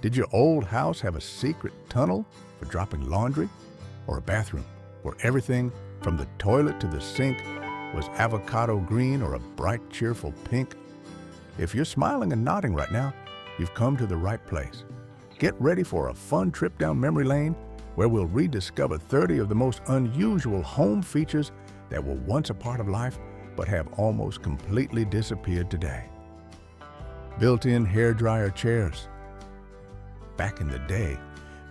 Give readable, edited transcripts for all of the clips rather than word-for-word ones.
Did your old house have a secret tunnel for dropping laundry? Or a bathroom where everything from the toilet to the sink was avocado green or a bright, cheerful pink? If you're smiling and nodding right now, you've come to the right place. Get ready for a fun trip down memory lane where we'll rediscover 30 of the most unusual home features that were once a part of life but have almost completely disappeared today. Built-in hairdryer chairs. Back in the day,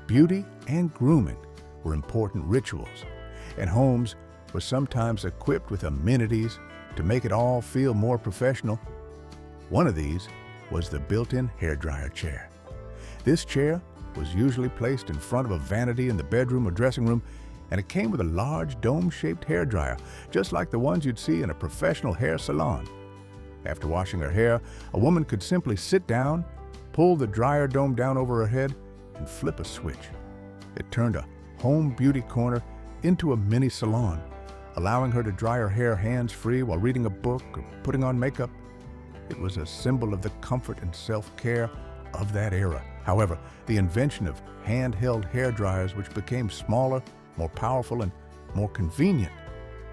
beauty and grooming were important rituals, and homes were sometimes equipped with amenities to make it all feel more professional. One of these was the built-in hairdryer chair. This chair was usually placed in front of a vanity in the bedroom or dressing room, and it came with a large dome-shaped hairdryer, just like the ones you'd see in a professional hair salon. After washing her hair, a woman could simply sit down, pull the dryer dome down over her head, and flip a switch. It turned a home beauty corner into a mini salon, allowing her to dry her hair hands-free while reading a book or putting on makeup. It was a symbol of the comfort and self-care of that era. However, the invention of handheld hair dryers, which became smaller, more powerful, and more convenient,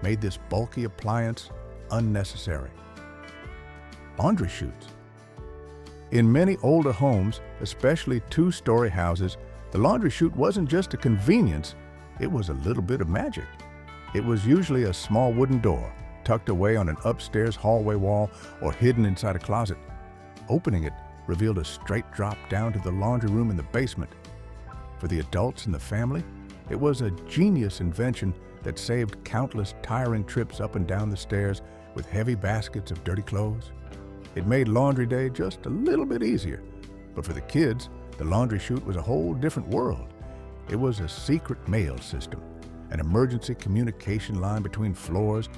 made this bulky appliance unnecessary. Laundry chutes. In many older homes, especially two-story houses, the laundry chute wasn't just a convenience, it was a little bit of magic. It was usually a small wooden door, tucked away on an upstairs hallway wall or hidden inside a closet. Opening it revealed a straight drop down to the laundry room in the basement. For the adults in the family, it was a genius invention that saved countless tiring trips up and down the stairs with heavy baskets of dirty clothes. It made laundry day just a little bit easier. But for the kids, the laundry chute was a whole different world. It was a secret mail system, an emergency communication line between floors,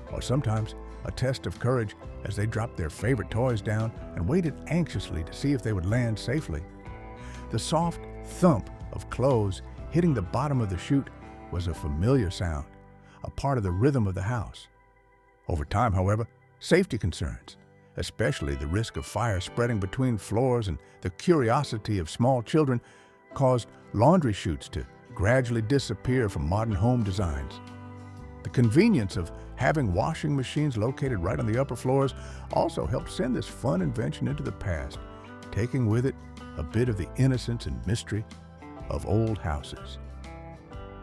or sometimes a test of courage as they dropped their favorite toys down and waited anxiously to see if they would land safely. The soft thump of clothes hitting the bottom of the chute was a familiar sound, a part of the rhythm of the house. Over time, however, safety concerns, especially the risk of fire spreading between floors and the curiosity of small children, caused laundry chutes to gradually disappear from modern home designs. The convenience of having washing machines located right on the upper floors also helped send this fun invention into the past, taking with it a bit of the innocence and mystery of old houses.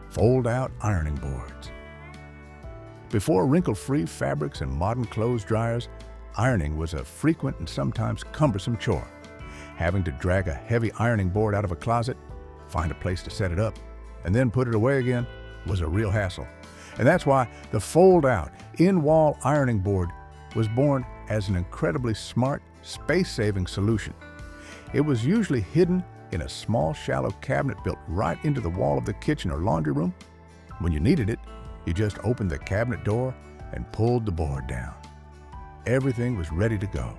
Fold-out ironing boards. Before wrinkle-free fabrics and modern clothes dryers, ironing was a frequent and sometimes cumbersome chore. Having to drag a heavy ironing board out of a closet, find a place to set it up, and then put it away again was a real hassle. And that's why the fold-out, in-wall ironing board was born as an incredibly smart, space-saving solution. It was usually hidden in a small, shallow cabinet built right into the wall of the kitchen or laundry room. When you needed it, you just opened the cabinet door and pulled the board down. Everything was ready to go.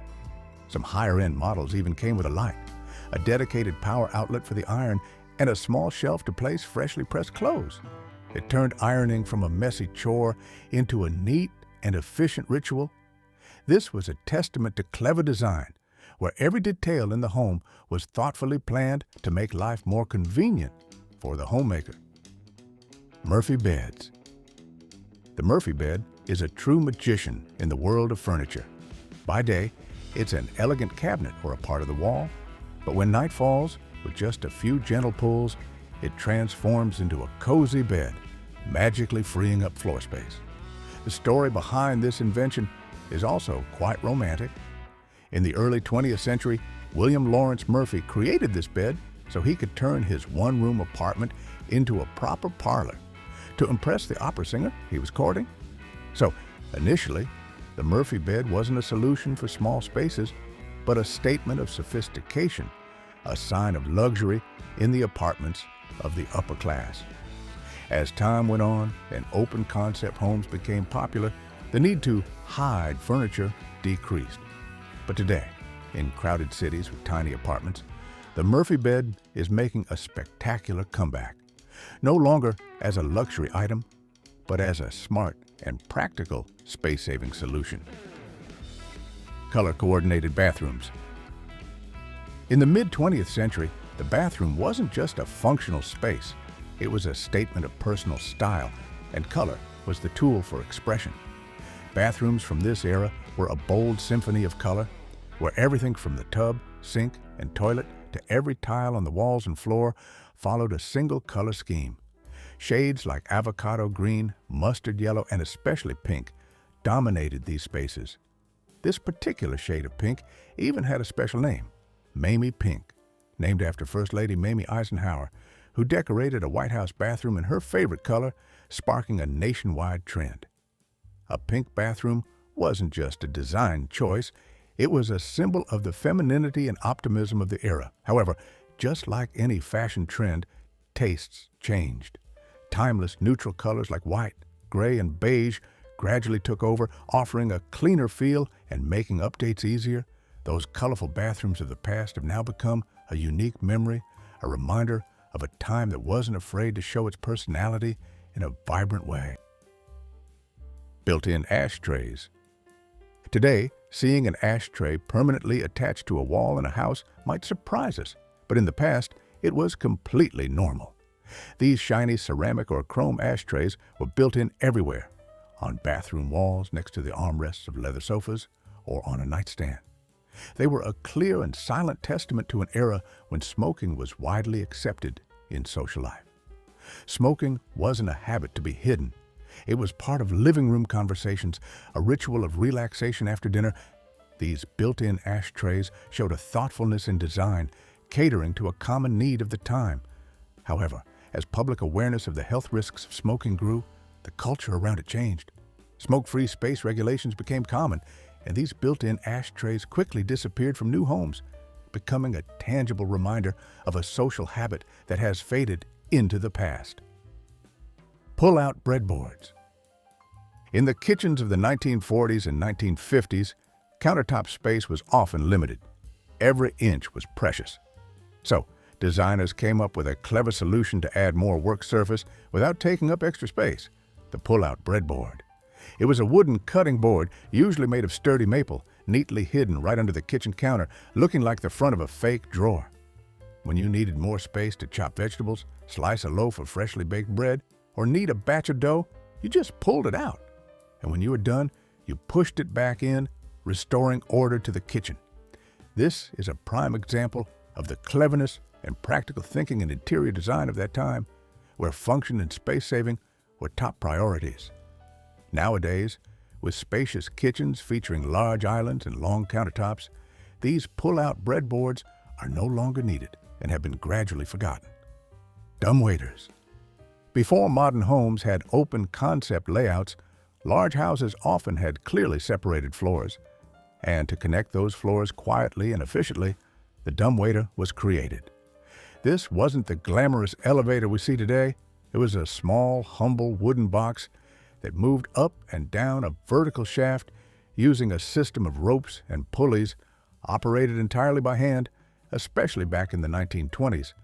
Some higher-end models even came with a light, a dedicated power outlet for the iron, and a small shelf to place freshly pressed clothes. It turned ironing from a messy chore into a neat and efficient ritual. This was a testament to clever design, where every detail in the home was thoughtfully planned to make life more convenient for the homemaker. Murphy beds. The Murphy bed is a true magician in the world of furniture. By day, it's an elegant cabinet or a part of the wall, but when night falls, with just a few gentle pulls, it transforms into a cozy bed, magically freeing up floor space. The story behind this invention is also quite romantic. In the early 20th century, William Lawrence Murphy created this bed so he could turn his one-room apartment into a proper parlor to impress the opera singer he was courting. So, initially, the Murphy bed wasn't a solution for small spaces, but a statement of sophistication, a sign of luxury in the apartments of the upper class. As time went on and open-concept homes became popular, the need to hide furniture decreased. But today, in crowded cities with tiny apartments, the Murphy bed is making a spectacular comeback, no longer as a luxury item, but as a smart and practical space-saving solution. Color-coordinated bathrooms. In the mid-20th century, The bathroom wasn't just a functional space. It was a statement of personal style, and color was the tool for expression. Bathrooms from this era were a bold symphony of color, where everything from the tub, sink, and toilet to every tile on the walls and floor followed a single color scheme. Shades like avocado green, mustard yellow, and especially pink dominated these spaces. This particular shade of pink even had a special name, Mamie Pink, named after First Lady Mamie Eisenhower, who decorated a White House bathroom in her favorite color, sparking a nationwide trend. A pink bathroom wasn't just a design choice, it was a symbol of the femininity and optimism of the era. However, just like any fashion trend, tastes changed. Timeless neutral colors like white, gray, and beige gradually took over, offering a cleaner feel and making updates easier. Those colorful bathrooms of the past have now become a unique memory, a reminder of a time that wasn't afraid to show its personality in a vibrant way. Built-in ashtrays. Today, seeing an ashtray permanently attached to a wall in a house might surprise us, but in the past, it was completely normal. These shiny ceramic or chrome ashtrays were built in everywhere, on bathroom walls, next to the armrests of leather sofas, or on a nightstand. They were a clear and silent testament to an era when smoking was widely accepted in social life. Smoking wasn't a habit to be hidden. It was part of living room conversations, a ritual of relaxation after dinner. These built-in ashtrays showed a thoughtfulness in design, catering to a common need of the time. However, as public awareness of the health risks of smoking grew, the culture around it changed. Smoke-free space regulations became common, and these built-in ashtrays quickly disappeared from new homes, becoming a tangible reminder of a social habit that has faded into the past. Pull-out breadboards. In the kitchens of the 1940s and 1950s, countertop space was often limited. Every inch was precious. So, designers came up with a clever solution to add more work surface without taking up extra space: the pull-out breadboard. It was a wooden cutting board, usually made of sturdy maple, neatly hidden right under the kitchen counter, looking like the front of a fake drawer. When you needed more space to chop vegetables, slice a loaf of freshly baked bread, or knead a batch of dough, you just pulled it out. And when you were done, you pushed it back in, restoring order to the kitchen. This is a prime example of the cleverness and practical thinking and interior design of that time, where function and space saving were top priorities. Nowadays, with spacious kitchens featuring large islands and long countertops, these pull-out breadboards are no longer needed and have been gradually forgotten. Dumbwaiters. Before modern homes had open concept layouts, large houses often had clearly separated floors, and to connect those floors quietly and efficiently, the dumbwaiter was created. This wasn't the glamorous elevator we see today. It was a small, humble wooden box that moved up and down a vertical shaft using a system of ropes and pulleys operated entirely by hand, especially back in the 1920s,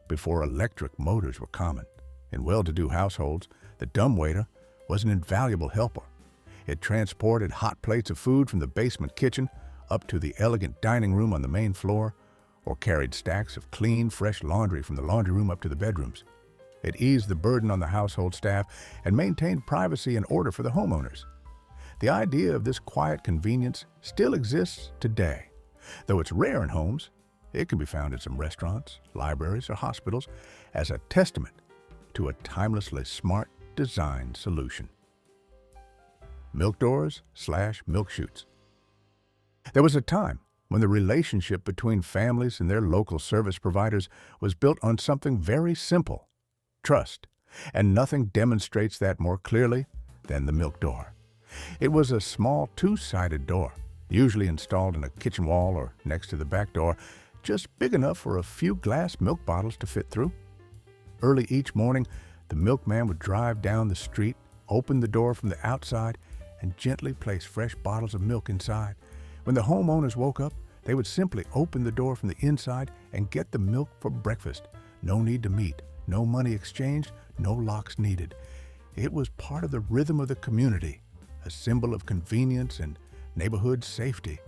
before electric motors were common. In well-to-do households, the dumbwaiter was an invaluable helper. It transported hot plates of food from the basement kitchen up to the elegant dining room on the main floor, or carried stacks of clean, fresh laundry from the laundry room up to the bedrooms. It eased the burden on the household staff and maintained privacy and order for the homeowners. The idea of this quiet convenience still exists today. Though it's rare in homes, it can be found in some restaurants, libraries, or hospitals as a testament to a timelessly smart design solution. Milk doors/milk chutes. There was a time when the relationship between families and their local service providers was built on something very simple: trust, and nothing demonstrates that more clearly than the milk door. It was a small two-sided door, usually installed in a kitchen wall or next to the back door, just big enough for a few glass milk bottles to fit through. Early each morning, the milkman would drive down the street, open the door from the outside, and gently place fresh bottles of milk inside. When the homeowners woke up, they would simply open the door from the inside and get the milk for breakfast. No need to meet, no money exchanged, no locks needed. It was part of the rhythm of the community, a symbol of convenience and neighborhood safety.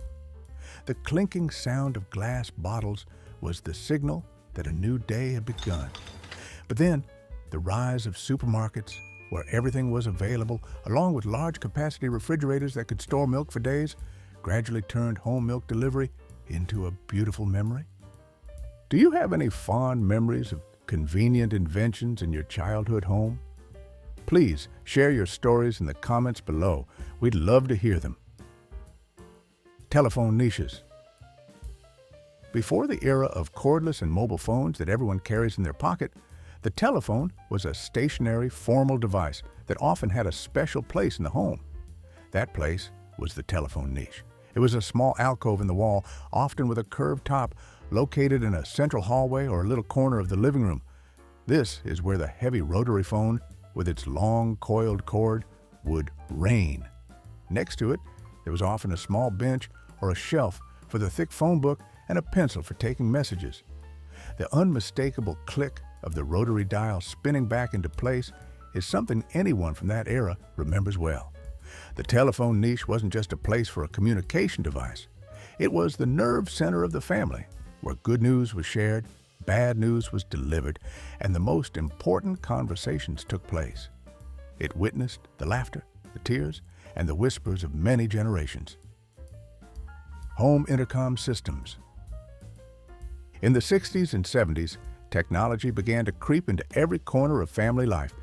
The clinking sound of glass bottles was the signal that a new day had begun. But then, the rise of supermarkets, where everything was available, along with large capacity refrigerators that could store milk for days, gradually turned home milk delivery into a beautiful memory. Do you have any fond memories of convenient inventions in your childhood home? Please share your stories in the comments below. We'd love to hear them. Telephone niches. Before the era of cordless and mobile phones that everyone carries in their pocket, the telephone was a stationary, formal device that often had a special place in the home. That place was the telephone niche. It was a small alcove in the wall, often with a curved top, located in a central hallway or a little corner of the living room. This is where the heavy rotary phone, with its long coiled cord, would reign. Next to it, there was often a small bench or a shelf for the thick phone book and a pencil for taking messages. The unmistakable click of the rotary dial spinning back into place is something anyone from that era remembers well. The telephone niche wasn't just a place for a communication device. It was the nerve center of the family, where good news was shared, bad news was delivered, and the most important conversations took place. It witnessed the laughter, the tears, and the whispers of many generations. Home intercom systems. In the 60s and 70s, technology began to creep into every corner of family life,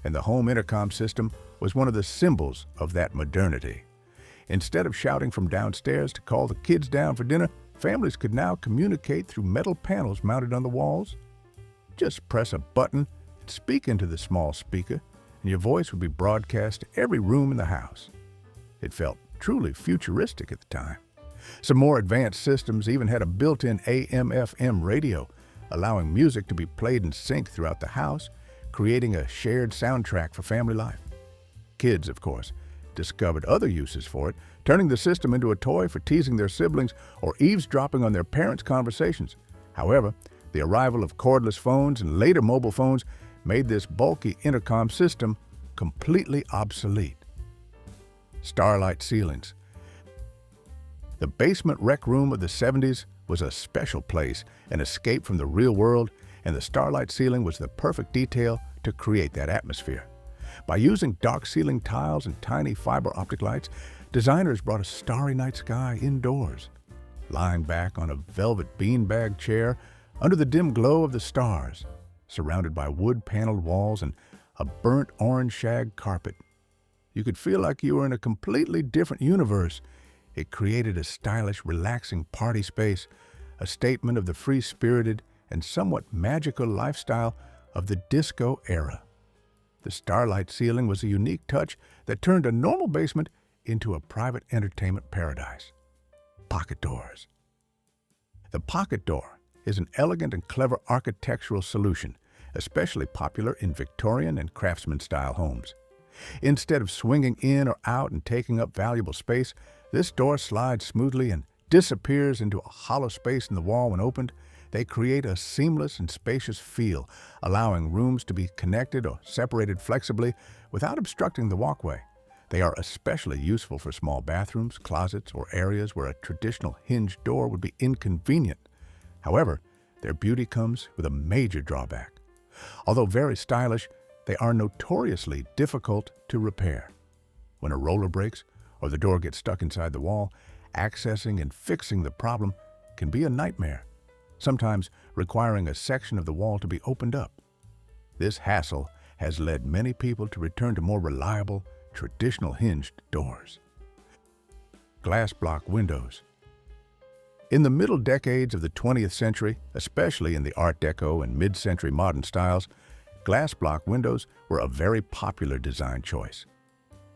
and the home intercom system was one of the symbols of that modernity. Instead of shouting from downstairs to call the kids down for dinner, families could now communicate through metal panels mounted on the walls. Just press a button and speak into the small speaker, and your voice would be broadcast to every room in the house. It felt truly futuristic at the time. Some more advanced systems even had a built-in AM/FM radio, allowing music to be played in sync throughout the house, creating a shared soundtrack for family life. Kids, of course, discovered other uses for it, turning the system into a toy for teasing their siblings or eavesdropping on their parents' conversations. However, the arrival of cordless phones and later mobile phones made this bulky intercom system completely obsolete. Starlight Ceilings. The basement rec room of the 70s was a special place, an escape from the real world, and the Starlight ceiling was the perfect detail to create that atmosphere. By using dark ceiling tiles and tiny fiber optic lights, designers brought a starry night sky indoors. Lying back on a velvet beanbag chair under the dim glow of the stars, surrounded by wood-paneled walls and a burnt orange shag carpet, you could feel like you were in a completely different universe. It created a stylish, relaxing party space, a statement of the free-spirited and somewhat magical lifestyle of the disco era. The Starlight ceiling was a unique touch that turned a normal basement into a private entertainment paradise. Pocket doors. The pocket door is an elegant and clever architectural solution, especially popular in Victorian and Craftsman-style homes. Instead of swinging in or out and taking up valuable space, this door slides smoothly and disappears into a hollow space in the wall when opened. They create a seamless and spacious feel, allowing rooms to be connected or separated flexibly without obstructing the walkway. They are especially useful for small bathrooms, closets, or areas where a traditional hinged door would be inconvenient. However, their beauty comes with a major drawback. Although very stylish, they are notoriously difficult to repair. When a roller breaks or the door gets stuck inside the wall, accessing and fixing the problem can be a nightmare, sometimes requiring a section of the wall to be opened up. This hassle has led many people to return to more reliable, traditional hinged doors. Glass block windows. In the middle decades of the 20th century, especially in the Art Deco and mid-century modern styles, glass block windows were a very popular design choice.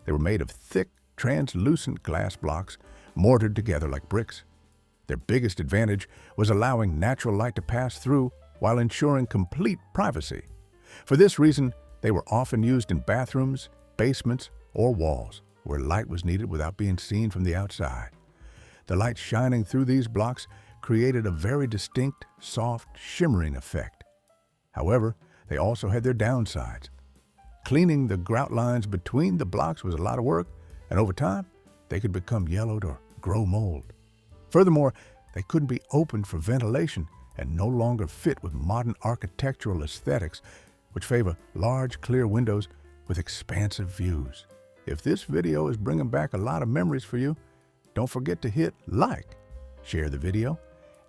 They were made of thick, translucent glass blocks mortared together like bricks. Their biggest advantage was allowing natural light to pass through while ensuring complete privacy. For this reason, they were often used in bathrooms, basements, or walls where light was needed without being seen from the outside. The light shining through these blocks created a very distinct, soft, shimmering effect. However, they also had their downsides. Cleaning the grout lines between the blocks was a lot of work, and over time, they could become yellowed or grow mold. Furthermore, they couldn't be opened for ventilation, and no longer fit with modern architectural aesthetics, which favor large, clear windows with expansive views. If this video is bringing back a lot of memories for you, don't forget to hit like, share the video,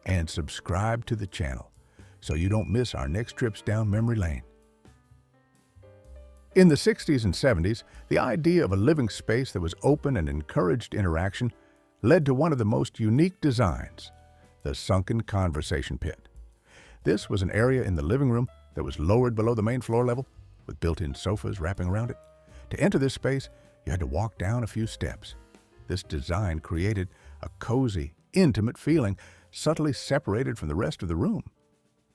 and subscribe to the channel so you don't miss our next trips down memory lane. In the 60s and 70s, the idea of a living space that was open and encouraged interaction led to one of the most unique designs, the sunken conversation pit. This was an area in the living room that was lowered below the main floor level, with built-in sofas wrapping around it. To enter this space, you had to walk down a few steps. This design created a cozy, intimate feeling, subtly separated from the rest of the room.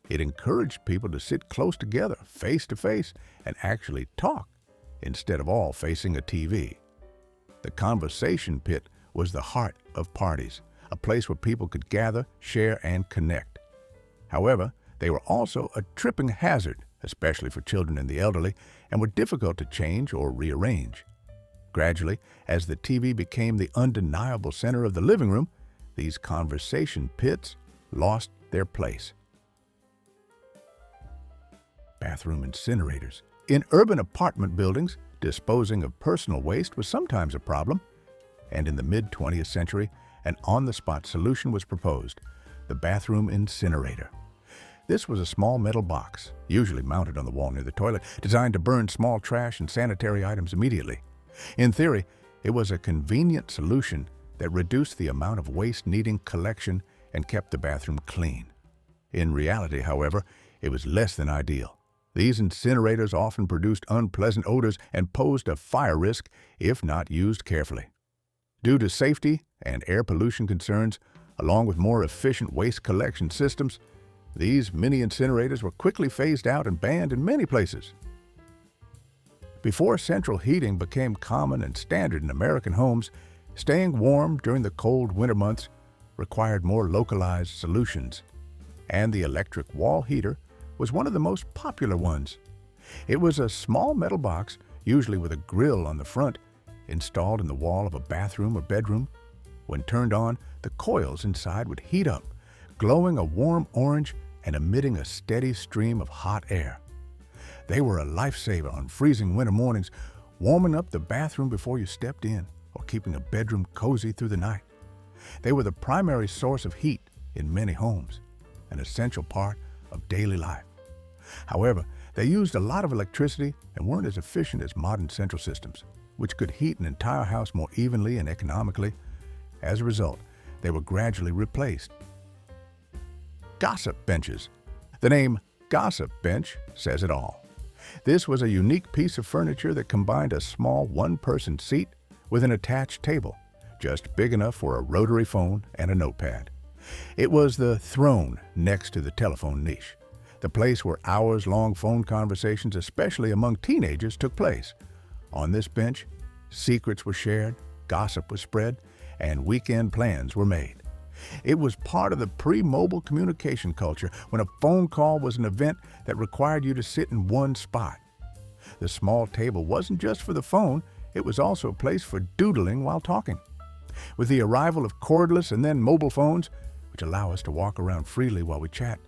It encouraged people to sit close together, face to face, and actually talk, instead of all facing a TV. The conversation pit was the heart of parties, a place where people could gather, share, and connect. However, they were also a tripping hazard, especially for children and the elderly, and were difficult to change or rearrange. Gradually, as the TV became the undeniable center of the living room, these conversation pits lost their place. Bathroom incinerators. In urban apartment buildings, disposing of personal waste was sometimes a problem, and in the mid-20th century, an on-the-spot solution was proposed, the bathroom incinerator. This was a small metal box, usually mounted on the wall near the toilet, designed to burn small trash and sanitary items immediately. In theory, it was a convenient solution that reduced the amount of waste needing collection and kept the bathroom clean. In reality, however, it was less than ideal. These incinerators often produced unpleasant odors and posed a fire risk if not used carefully. Due to safety and air pollution concerns, along with more efficient waste collection systems, these mini incinerators were quickly phased out and banned in many places. Before central heating became common and standard in American homes, staying warm during the cold winter months required more localized solutions, and the electric wall heater was one of the most popular ones. It was a small metal box, usually with a grill on the front, installed in the wall of a bathroom or bedroom. When turned on, the coils inside would heat up, glowing a warm orange and emitting a steady stream of hot air. They were a lifesaver on freezing winter mornings, warming up the bathroom before you stepped in or keeping a bedroom cozy through the night. They were the primary source of heat in many homes, an essential part of daily life. However, they used a lot of electricity and weren't as efficient as modern central systems, which could heat an entire house more evenly and economically. As a result, they were gradually replaced. Gossip benches. The name gossip bench says it all. This was a unique piece of furniture that combined a small one-person seat with an attached table, just big enough for a rotary phone and a notepad. It was the throne next to the telephone niche, the place where hours-long phone conversations, especially among teenagers, took place. On this bench, secrets were shared, gossip was spread, and weekend plans were made. It was part of the pre-mobile communication culture when a phone call was an event that required you to sit in one spot. The small table wasn't just for the phone, it was also a place for doodling while talking. With the arrival of cordless and then mobile phones, which allow us to walk around freely while we chat,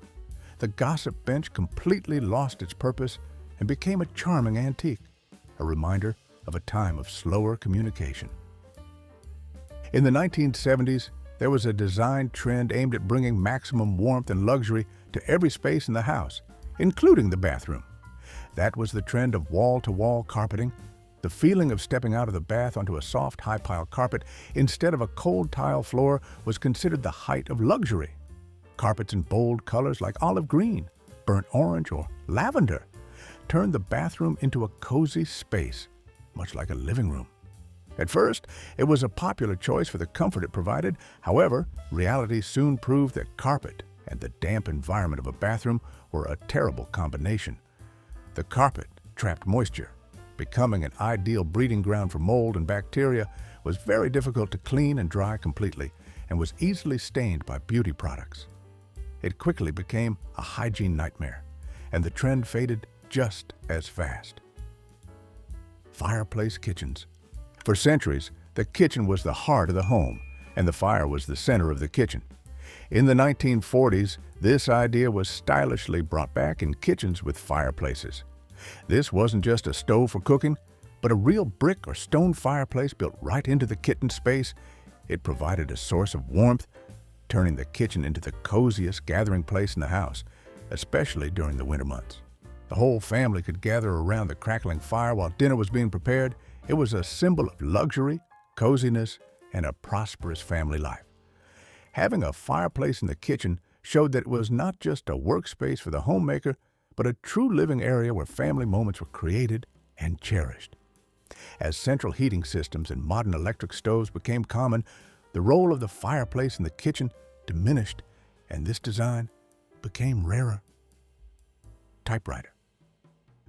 the gossip bench completely lost its purpose and became a charming antique, a reminder of a time of slower communication. In the 1970s, there was a design trend aimed at bringing maximum warmth and luxury to every space in the house, including the bathroom. That was the trend of wall-to-wall carpeting. The feeling of stepping out of the bath onto a soft, high-pile carpet instead of a cold tile floor was considered the height of luxury. Carpets in bold colors like olive green, burnt orange, or lavender turned the bathroom into a cozy space, much like a living room. At first, it was a popular choice for the comfort it provided. However, reality soon proved that carpet and the damp environment of a bathroom were a terrible combination. The carpet trapped moisture. Becoming an ideal breeding ground for mold and bacteria was very difficult to clean and dry completely, and was easily stained by beauty products. It quickly became a hygiene nightmare, and the trend faded just as fast. Fireplace kitchens. For centuries, the kitchen was the heart of the home, and the fire was the center of the kitchen. In the 1940s, this idea was stylishly brought back in kitchens with fireplaces. This wasn't just a stove for cooking, but a real brick or stone fireplace built right into the kitchen space. It provided a source of warmth, turning the kitchen into the coziest gathering place in the house, especially during the winter months. The whole family could gather around the crackling fire while dinner was being prepared. It was a symbol of luxury, coziness, and a prosperous family life. Having a fireplace in the kitchen showed that it was not just a workspace for the homemaker, but a true living area where family moments were created and cherished. As central heating systems and modern electric stoves became common, the role of the fireplace in the kitchen diminished, and this design became rarer. Typewriter.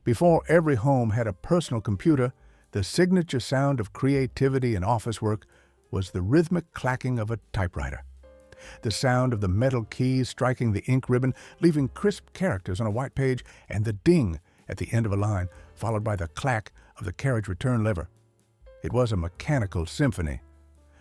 Before every home had a personal computer, the signature sound of creativity and office work was the rhythmic clacking of a typewriter. The sound of the metal keys striking the ink ribbon, leaving crisp characters on a white page, and the ding at the end of a line, followed by the clack of the carriage return lever. It was a mechanical symphony.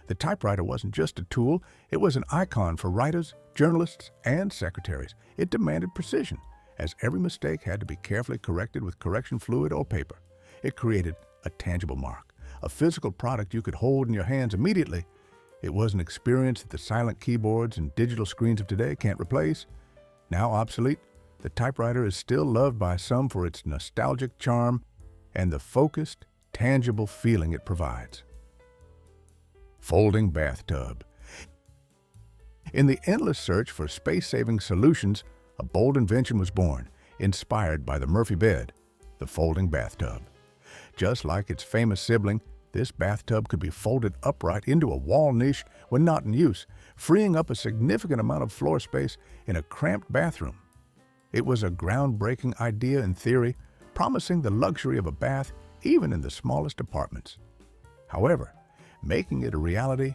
The typewriter wasn't just a tool, it was an icon for writers, journalists, and secretaries. It demanded precision, as every mistake had to be carefully corrected with correction fluid or paper. It created a tangible mark, a physical product you could hold in your hands immediately. It was an experience that the silent keyboards and digital screens of today can't replace. Now obsolete, the typewriter is still loved by some for its nostalgic charm and the focused, tangible feeling it provides. Folding bathtub. In the endless search for space-saving solutions, a bold invention was born, inspired by the Murphy bed, the folding bathtub. Just like its famous sibling, this bathtub could be folded upright into a wall niche when not in use, freeing up a significant amount of floor space in a cramped bathroom. It was a groundbreaking idea in theory, promising the luxury of a bath even in the smallest apartments. However, making it a reality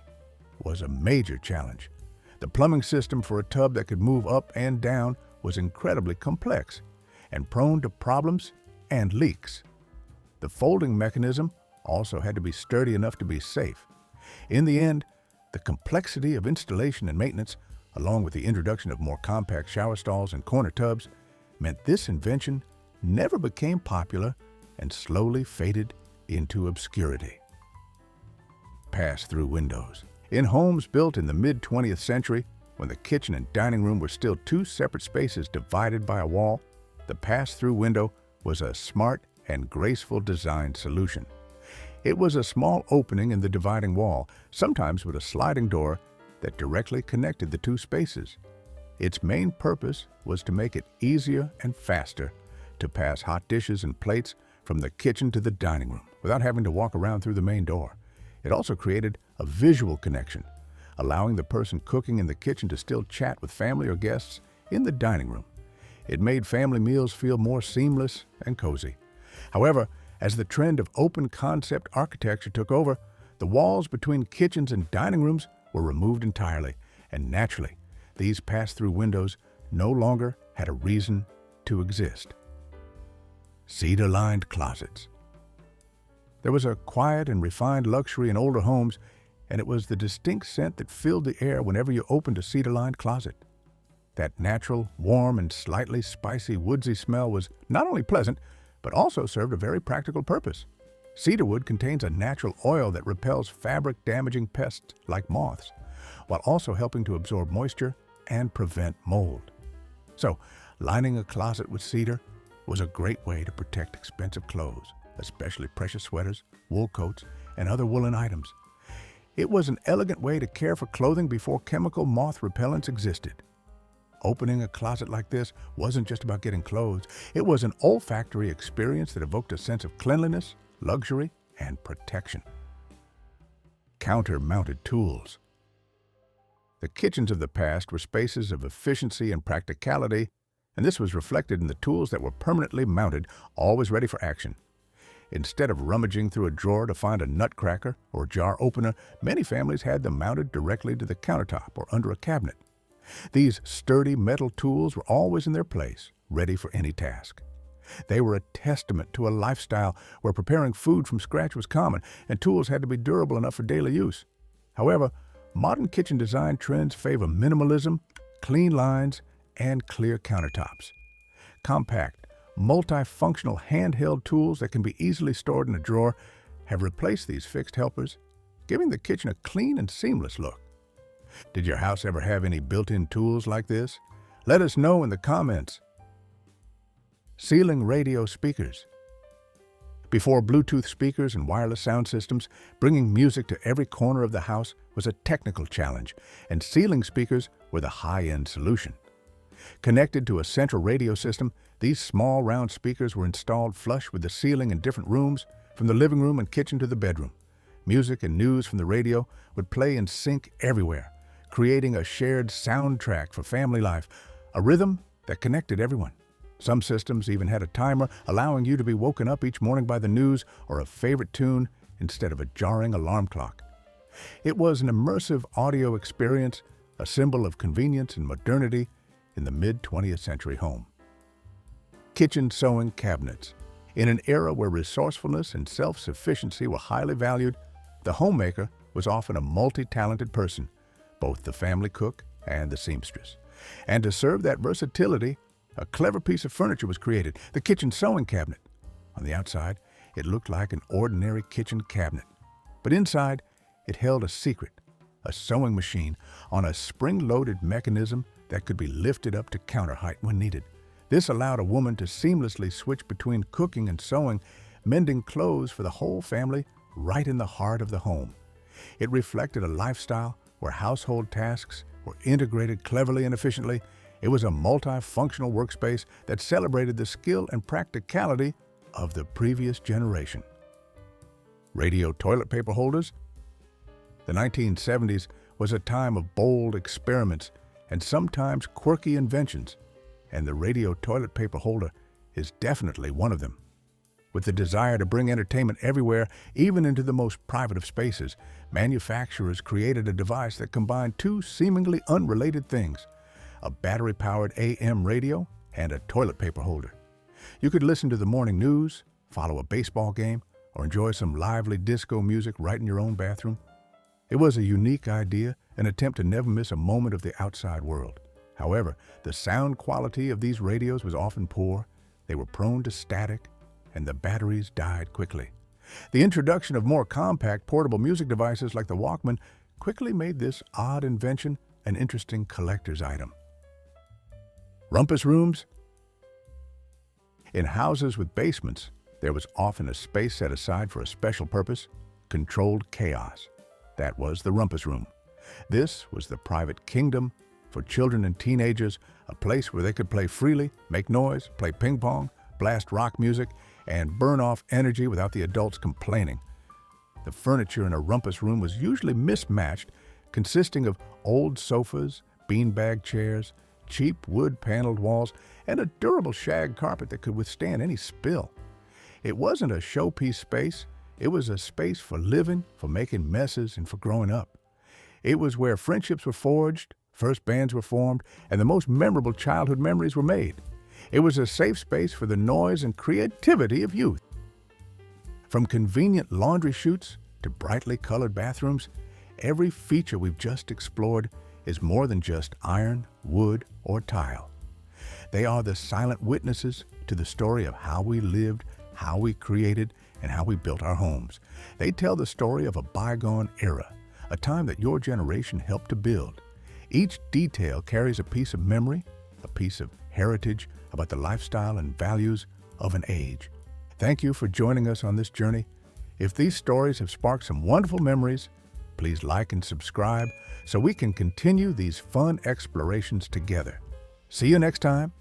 was a major challenge. The plumbing system for a tub that could move up and down was incredibly complex and prone to problems and leaks. The folding mechanism also had to be sturdy enough to be safe. In the end, the complexity of installation and maintenance, along with the introduction of more compact shower stalls and corner tubs, meant this invention never became popular and slowly faded into obscurity. Pass-through windows. In homes built in the mid-20th century, when the kitchen and dining room were still two separate spaces divided by a wall, the pass-through window was a smart and graceful design solution. It was a small opening in the dividing wall, sometimes with a sliding door that directly connected the two spaces. Its main purpose was to make it easier and faster to pass hot dishes and plates from the kitchen to the dining room without having to walk around through the main door. It also created a visual connection, allowing the person cooking in the kitchen to still chat with family or guests in the dining room. It made family meals feel more seamless and cozy. However, as the trend of open-concept architecture took over, the walls between kitchens and dining rooms were removed entirely, and naturally, these pass-through windows no longer had a reason to exist. Cedar-Lined Closets. There was a quiet and refined luxury in older homes, and it was the distinct scent that filled the air whenever you opened a cedar-lined closet. That natural, warm, and slightly spicy woodsy smell was not only pleasant, but also served a very practical purpose. Cedarwood contains a natural oil that repels fabric-damaging pests like moths, while also helping to absorb moisture and prevent mold. So, lining a closet with cedar was a great way to protect expensive clothes, especially precious sweaters, wool coats, and other woolen items. It was an elegant way to care for clothing before chemical moth repellents existed. Opening a closet like this wasn't just about getting clothes. It was an olfactory experience that evoked a sense of cleanliness, luxury, and protection. Counter-mounted tools. The kitchens of the past were spaces of efficiency and practicality, and this was reflected in the tools that were permanently mounted, always ready for action. Instead of rummaging through a drawer to find a nutcracker or jar opener, many families had them mounted directly to the countertop or under a cabinet. These sturdy metal tools were always in their place, ready for any task. They were a testament to a lifestyle where preparing food from scratch was common, and tools had to be durable enough for daily use. However, modern kitchen design trends favor minimalism clean lines and clear countertops. Compact, multifunctional handheld tools that can be easily stored in a drawer have replaced these fixed helpers, giving the kitchen a clean and seamless look. Did your house ever have any built-in tools like this? Let us know in the comments. Ceiling radio speakers. Before Bluetooth speakers and wireless sound systems, bringing music to every corner of the house was a technical challenge, and ceiling speakers were the high-end solution. Connected to a central radio system, these small round speakers were installed flush with the ceiling in different rooms, from the living room and kitchen to the bedroom. Music and news from the radio would play in sync everywhere, creating a shared soundtrack for family life, a rhythm that connected everyone. Some systems even had a timer, allowing you to be woken up each morning by the news or a favorite tune instead of a jarring alarm clock. It was an immersive audio experience, a symbol of convenience and modernity in the mid-20th century home. Kitchen sewing cabinets. In an era where resourcefulness and self-sufficiency were highly valued, the homemaker was often a multi-talented person, both the family cook and the seamstress. And to serve that versatility, a clever piece of furniture was created, the kitchen sewing cabinet. On the outside, it looked like an ordinary kitchen cabinet. But inside, it held a secret, a sewing machine on a spring-loaded mechanism that could be lifted up to counter height when needed. This allowed a woman to seamlessly switch between cooking and sewing, mending clothes for the whole family right in the heart of the home. It reflected a lifestyle where household tasks were integrated cleverly and efficiently. It was a multifunctional workspace that celebrated the skill and practicality of the previous generation. Radio toilet paper holders. The 1970s was a time of bold experiments and sometimes quirky inventions, and the radio toilet paper holder is definitely one of them. With the desire to bring entertainment everywhere, even into the most private of spaces, manufacturers created a device that combined two seemingly unrelated things: a battery-powered AM radio and a toilet paper holder. You could listen to the morning news, follow a baseball game, or enjoy some lively disco music right in your own bathroom. It was a unique idea, an attempt to never miss a moment of the outside world. However, the sound quality of these radios was often poor, they were prone to static, and the batteries died quickly. The introduction of more compact portable music devices like the Walkman quickly made this odd invention an interesting collector's item. Rumpus Rooms. In houses with basements, there was often a space set aside for a special purpose: controlled chaos. That was the Rumpus Room. This was the private kingdom for children and teenagers, a place where they could play freely, make noise, play ping pong, blast rock music, and burn off energy without the adults complaining. The furniture in a Rumpus Room was usually mismatched, consisting of old sofas, beanbag chairs, cheap wood-paneled walls, and a durable shag carpet that could withstand any spill. It wasn't a showpiece space. It was a space for living, for making messes, and for growing up. It was where friendships were forged, first bands were formed, and the most memorable childhood memories were made. It was a safe space for the noise and creativity of youth. From convenient laundry chutes to brightly colored bathrooms, every feature we've just explored is more than just iron, wood, or tile. They are the silent witnesses to the story of how we lived, how we created, and how we built our homes. They tell the story of a bygone era, a time that your generation helped to build. Each detail carries a piece of memory, a piece of heritage about the lifestyle and values of an age. Thank you for joining us on this journey. If these stories have sparked some wonderful memories, please like and subscribe so we can continue these fun explorations together. See you next time.